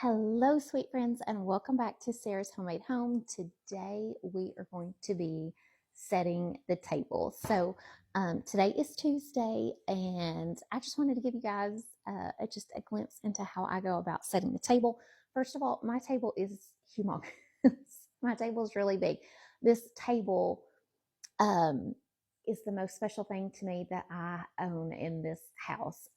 Hello, sweet friends, and welcome back to Sarah's Homemade Home. Today we are going to be setting the table. Today is Tuesday, and I just wanted to give you guys just a glimpse into how I go about setting the table. First of all, my table is humongous. My table is really big. This table is the most special thing to me that I own in this house.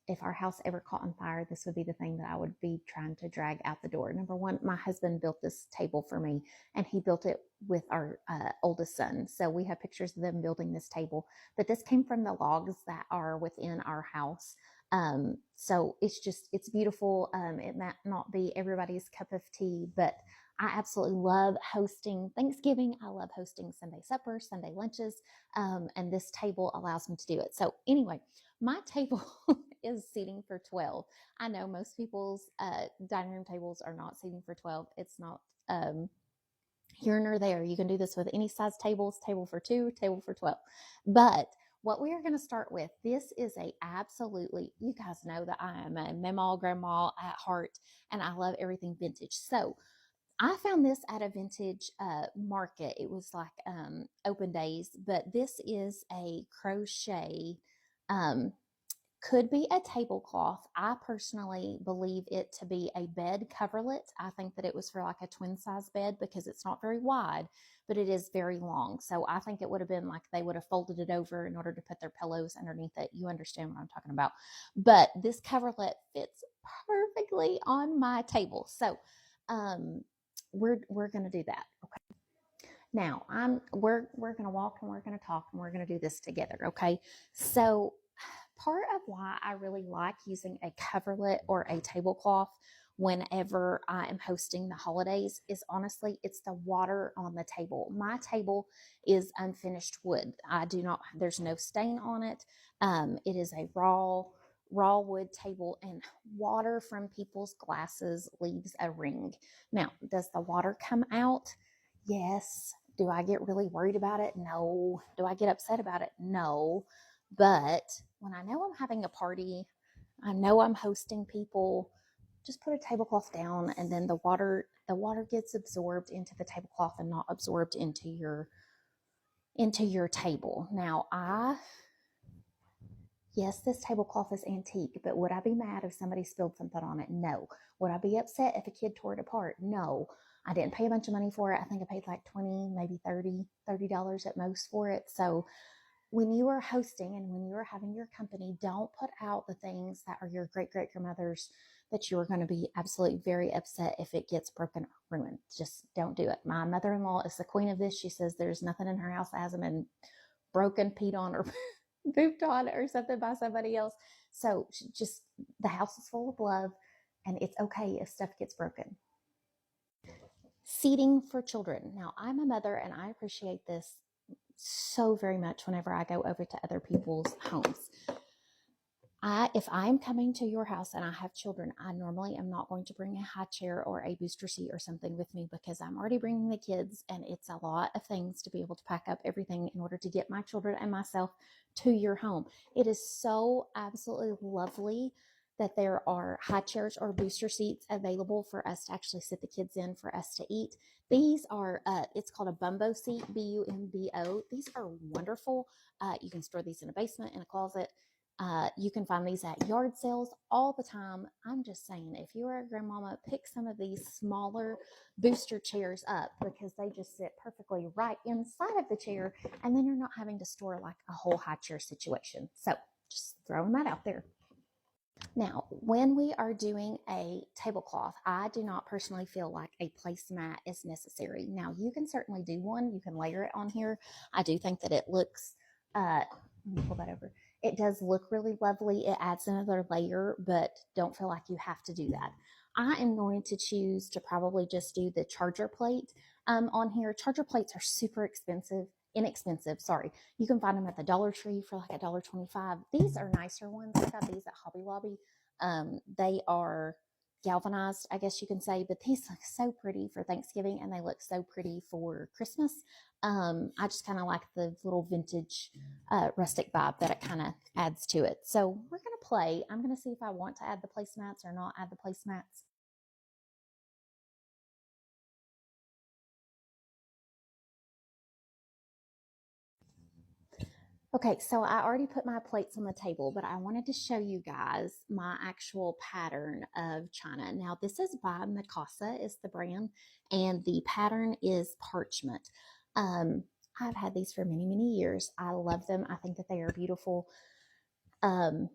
If our house ever caught on fire, this would be the thing that I would be trying to drag out the door. Number one, my husband built this table for me, and he built it with our oldest son. So we have pictures of them building this table. But this came from the logs that are within our house. So it's beautiful. It might not be everybody's cup of tea, but I absolutely love hosting Thanksgiving. I love hosting Sunday suppers, Sunday lunches, and this table allows me to do it. So anyway, my table is seating for 12. I know most people's dining room tables are not seating for 12. It's not here nor there. You can do this with any size tables, table for 2, table for 12. But what we are going to start with, this is you guys know that I am a mamaw grandma at heart, and I love everything vintage. So I found this at a vintage market. It was like open days, but this is a crochet, could be a tablecloth. I personally believe it to be a bed coverlet. I think that it was for like a twin size bed because it's not very wide, but it is very long. So I think it would have been like they would have folded it over in order to put their pillows underneath it. You understand what I'm talking about. But this coverlet fits perfectly on my table. So we're going to do that. Okay. Now we're going to walk and we're going to talk and we're going to do this together. Okay. So part of why I really like using a coverlet or a tablecloth whenever I am hosting the holidays is honestly, it's the water on the table. My table is unfinished wood. There's no stain on it. It is a raw wood table, and water from people's glasses leaves a ring. Now, does the water come out? Yes. Do I get really worried about it? No. Do I get upset about it? No. But when I know I'm having a party, I know I'm hosting people, just put a tablecloth down, and then the water gets absorbed into the tablecloth and not absorbed into your table. Now, yes, this tablecloth is antique, but would I be mad if somebody spilled something on it? No. Would I be upset if a kid tore it apart? No. I didn't pay a bunch of money for it. I think I paid like 20, maybe $30 at most for it. So when you are hosting and when you are having your company, don't put out the things that are your great great grandmother's that you're going to be absolutely very upset if it gets broken or ruined. Just don't do it. My mother-in-law is the queen of this. She says there's nothing in her house that hasn't been broken, peed on, or pooped on or something by somebody else. So just the house is full of love, and it's okay if stuff gets broken. Seating for children. Now, I'm a mother and I appreciate this so very much whenever I go over to other people's homes. If I'm coming to your house and I have children, I normally am not going to bring a high chair or a booster seat or something with me because I'm already bringing the kids, and it's a lot of things to be able to pack up everything in order to get my children and myself to your home. It is so absolutely lovely that there are high chairs or booster seats available for us to actually sit the kids in for us to eat. These are, it's called a bumbo seat, Bumbo. These are wonderful. You can store these in a basement, in a closet. You can find these at yard sales all the time. I'm just saying, if you're a grandmama, pick some of these smaller booster chairs up because they just sit perfectly right inside of the chair, and then you're not having to store like a whole high chair situation. So just throwing that out there. Now, when we are doing a tablecloth, I do not personally feel like a placemat is necessary. Now, you can certainly do one. You can layer it on here. I do think that it looks, let me pull that over. It does look really lovely. It adds another layer, but don't feel like you have to do that. I am going to choose to probably just do the charger plate on here. Charger plates are super inexpensive. Sorry. You can find them at the Dollar Tree for like $1.25. These are nicer ones. I got these at Hobby Lobby. They are galvanized, I guess you can say, but these look so pretty for Thanksgiving and they look so pretty for Christmas. I just kind of like the little vintage rustic vibe that it kind of adds to it. So we're going to play. I'm going to see if I want to add the placemats or not add the placemats. Okay, so I already put my plates on the table, but I wanted to show you guys my actual pattern of china. Now, this is by Mikasa is the brand, and the pattern is parchment. Um, I've had these for many, many years. I love them. I think that they are beautiful. Um,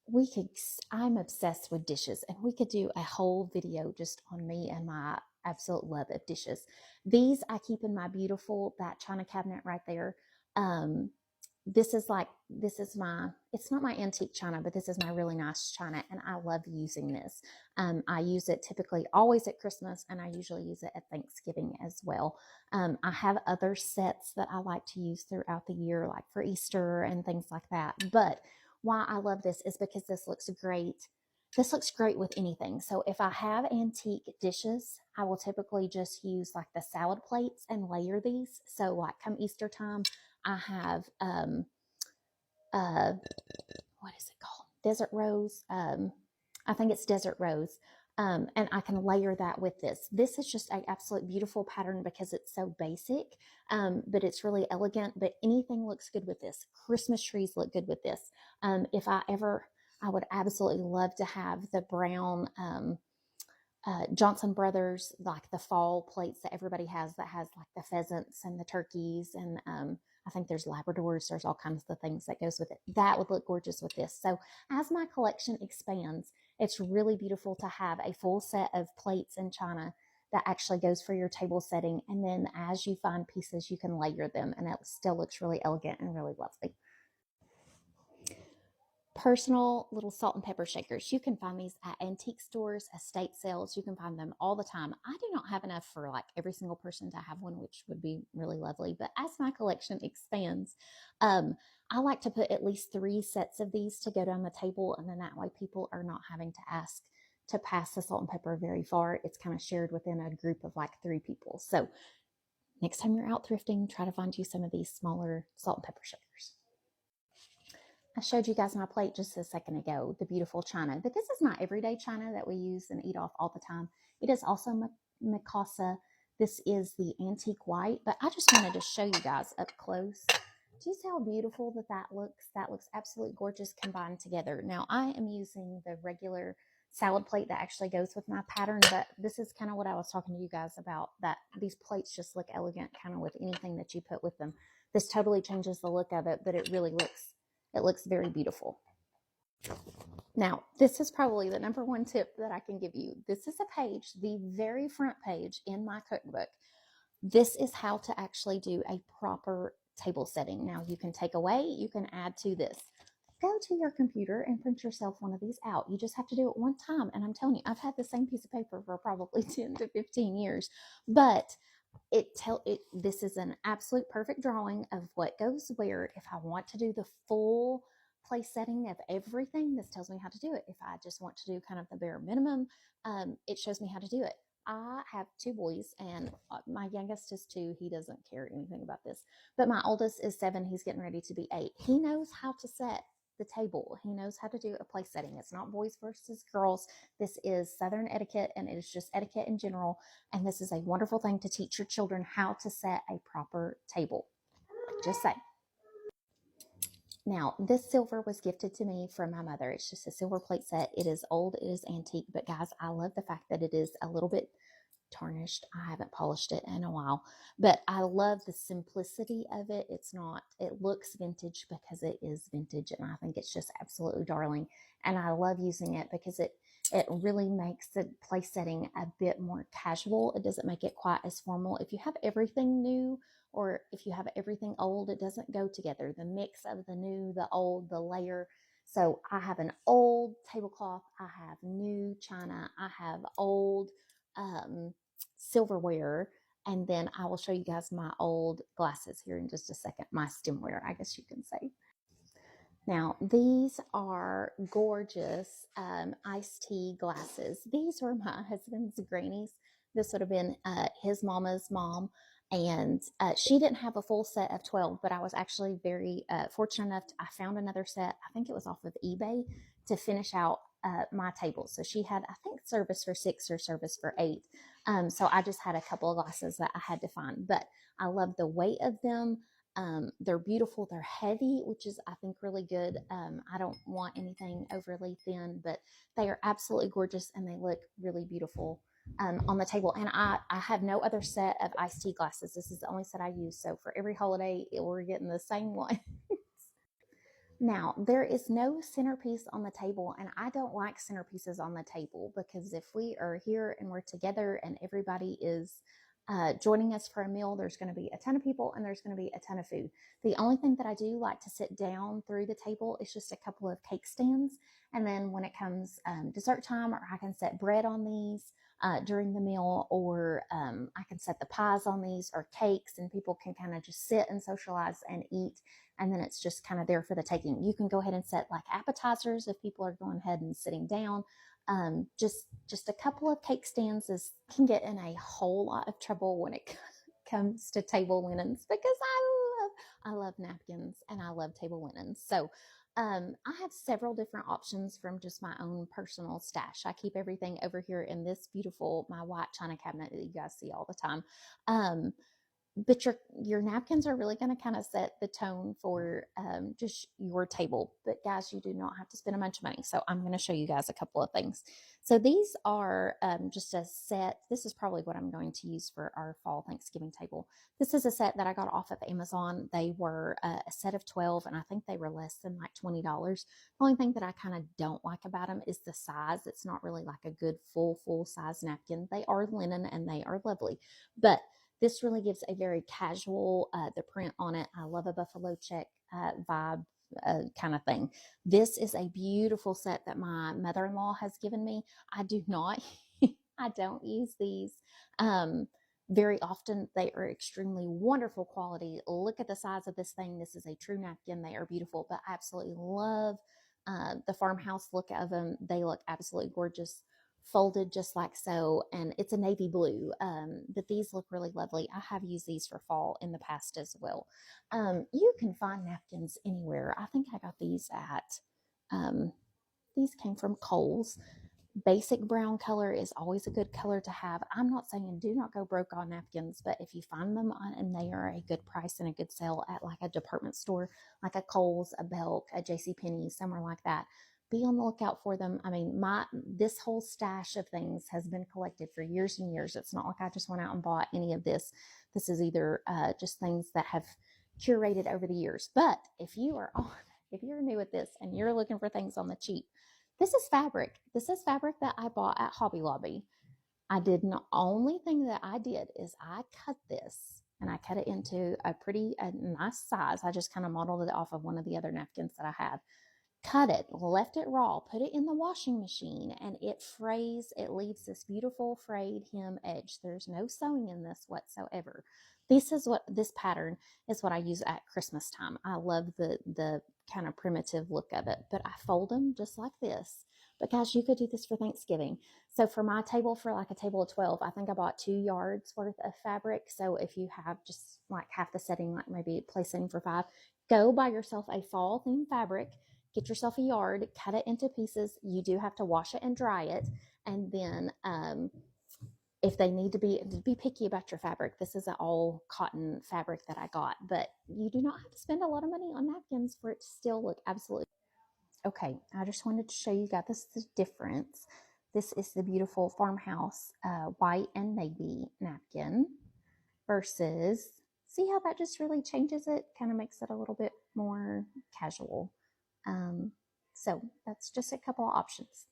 we could, I'm obsessed with dishes, and we could do a whole video just on me and my absolute love of dishes. These I keep in my beautiful, that china cabinet right there. Um, this is my, it's not my antique china, but this is my really nice china, and I love using this. I use it typically always at Christmas, and I usually use it at Thanksgiving as well. I have other sets that I like to use throughout the year, like for Easter and things like that. But why I love this is because this looks great. This looks great with anything. So if I have antique dishes, I will typically just use like the salad plates and layer these. So like come Easter time, I have what is it called? Desert rose. I think it's desert rose. And I can layer that with this. This is just an absolute beautiful pattern because it's so basic, but it's really elegant. But anything looks good with this. Christmas trees look good with this. If I ever, I would absolutely love to have the brown Johnson Brothers, like the fall plates that everybody has, that has like the pheasants and the turkeys, and I think there's Labradors. There's all kinds of things that goes with it. That would look gorgeous with this. So as my collection expands, it's really beautiful to have a full set of plates and china that actually goes for your table setting. And then as you find pieces, you can layer them, and it still looks really elegant and really lovely. Personal little salt and pepper shakers. You can find these at antique stores, estate sales. You can find them all the time. I do not have enough for like every single person to have one, which would be really lovely. But as my collection expands, I like to put at least 3 sets of these to go down the table. And then that way people are not having to ask to pass the salt and pepper very far. It's kind of shared within a group of like 3 people. So next time you're out thrifting, try to find you some of these smaller salt and pepper shakers. I showed you guys my plate just a second ago, the beautiful china. But this is not everyday china that we use and eat off all the time. It is also Mikasa. This is the antique white, but I just wanted to show you guys up close. Do you see how beautiful that looks? That looks absolutely gorgeous combined together. Now, I am using the regular salad plate that actually goes with my pattern, but this is kind of what I was talking to you guys about, that these plates just look elegant kind of with anything that you put with them. This totally changes the look of it, but it really looks very beautiful. Now, this is probably the number one tip that I can give you. This is a page, the very front page in my cookbook. This is how to actually do a proper table setting. Now, you can take away, you can add to this. Go to your computer and print yourself one of these out. You just have to do it one time. And I'm telling you, I've had the same piece of paper for probably 10 to 15 years. But this is an absolute perfect drawing of what goes where. If I want to do the full place setting of everything, this tells me how to do it. If I just want to do kind of the bare minimum, it shows me how to do it. I have 2 boys, and my youngest is 2. He doesn't care anything about this, but my oldest is 7. He's getting ready to be 8. He knows how to set the table. He knows how to do a place setting. It's not boys versus girls. This is Southern etiquette, and it is just etiquette in general. And this is a wonderful thing to teach your children how to set a proper table. Just say. Now, this silver was gifted to me from my mother. It's just a silver plate set. It is old, it is antique, but guys, I love the fact that it is a little bit tarnished. I haven't polished it in a while, but I love the simplicity of it. It looks vintage because it is vintage, and I think it's just absolutely darling. And I love using it because it really makes the place setting a bit more casual. It doesn't make it quite as formal. If you have everything new or if you have everything old, it doesn't go together. The mix of the new, the old, the layer. So I have an old tablecloth. I have new china. I have old silverware, and then I will show you guys my old glasses here in just a second, my stemware, I guess you can say. Now, these are gorgeous iced tea glasses. These were my husband's grannies. This would have been his mama's mom. And she didn't have a full set of 12, but I was actually very fortunate enough I found another set. I think it was off of eBay to finish out my table. So she had, I think, service for 6 or service for 8. So I just had a couple of glasses that I had to find, but I love the weight of them. They're beautiful. They're heavy, which is, I think, really good. I don't want anything overly thin, but they are absolutely gorgeous and they look really beautiful on the table. And I have no other set of iced tea glasses. This is the only set I use. So for every holiday, we're getting the same one. Now, there is no centerpiece on the table, and I don't like centerpieces on the table because if we are here and we're together and everybody is joining us for a meal, there's going to be a ton of people and there's going to be a ton of food. The only thing that I do like to sit down through the table is just a couple of cake stands. And then when it comes dessert time, or I can set bread on these during the meal, or I can set the pies on these or cakes, and people can kind of just sit and socialize and eat, and then it's just kind of there for the taking. You can go ahead and set like appetizers if people are going ahead and sitting down. Just a couple of cake stands can get in a whole lot of trouble when it comes to table linens, because I love napkins and I love table linens. So I have several different options from just my own personal stash. I keep everything over here in this beautiful, my white china cabinet that you guys see all the time. But your napkins are really going to kind of set the tone for just your table. But guys, you do not have to spend a bunch of money. So I'm going to show you guys a couple of things. So these are just a set. This is probably what I'm going to use for our fall Thanksgiving table. This is a set that I got off of Amazon. They were a set of 12, and I think they were less than like $20. The only thing that I kind of don't like about them is the size. It's not really like a good full size napkin. They are linen and they are lovely, but this really gives a very casual, the print on it. I love a buffalo check vibe kind of thing. This is a beautiful set that my mother-in-law has given me. I do not, I don't use these very often. They are extremely wonderful quality. Look at the size of this thing. This is a true napkin. They are beautiful, but I absolutely love the farmhouse look of them. They look absolutely gorgeous, folded just like so, and it's a navy blue, but these look really lovely. I have used these for fall in the past as well. You can find napkins anywhere. I think I got these at these came from Kohl's. Basic brown color is always a good color to have. I'm not saying do not go broke on napkins, but if you find them and they are a good price and a good sale at like a department store, like a Kohl's, a Belk, a JCPenney, somewhere like that, be on the lookout for them. I mean, this whole stash of things has been collected for years and years. It's not like I just went out and bought any of this. This is either just things that have curated over the years. But if you're new at this and you're looking for things on the cheap, this is fabric. This is fabric that I bought at Hobby Lobby. I did not, only thing that I did is I cut this, and I cut it into a nice size. I just kind of modeled it off of one of the other napkins that I had. Cut it, left it raw, put it in the washing machine, and it frays. It leaves this beautiful frayed hem edge. There's no sewing in this whatsoever. This pattern is what I use at Christmas time. I love the kind of primitive look of it, but I fold them just like this. But guys, you could do this for Thanksgiving. So for my table, for like a table of 12, I think I bought 2 yards worth of fabric. So if you have just like half the setting, like maybe place setting for 5, go buy yourself a fall themed fabric. Get yourself a yard, cut it into pieces. You do have to wash it and dry it. And then if they need to be picky about your fabric. This is an all cotton fabric that I got, but you do not have to spend a lot of money on napkins for it to still look absolutely okay. I just wanted to show you guys this is the difference. This is the beautiful farmhouse white and navy napkin versus, see how that just really changes it, kind of makes it a little bit more casual. So that's just a couple of options.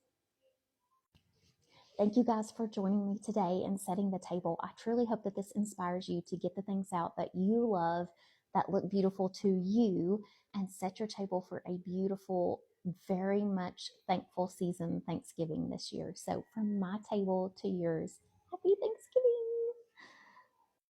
Thank you guys for joining me today and setting the table. I truly hope that this inspires you to get the things out that you love, that look beautiful to you, and set your table for a beautiful, very much thankful season Thanksgiving this year. So from my table to yours, happy Thanksgiving.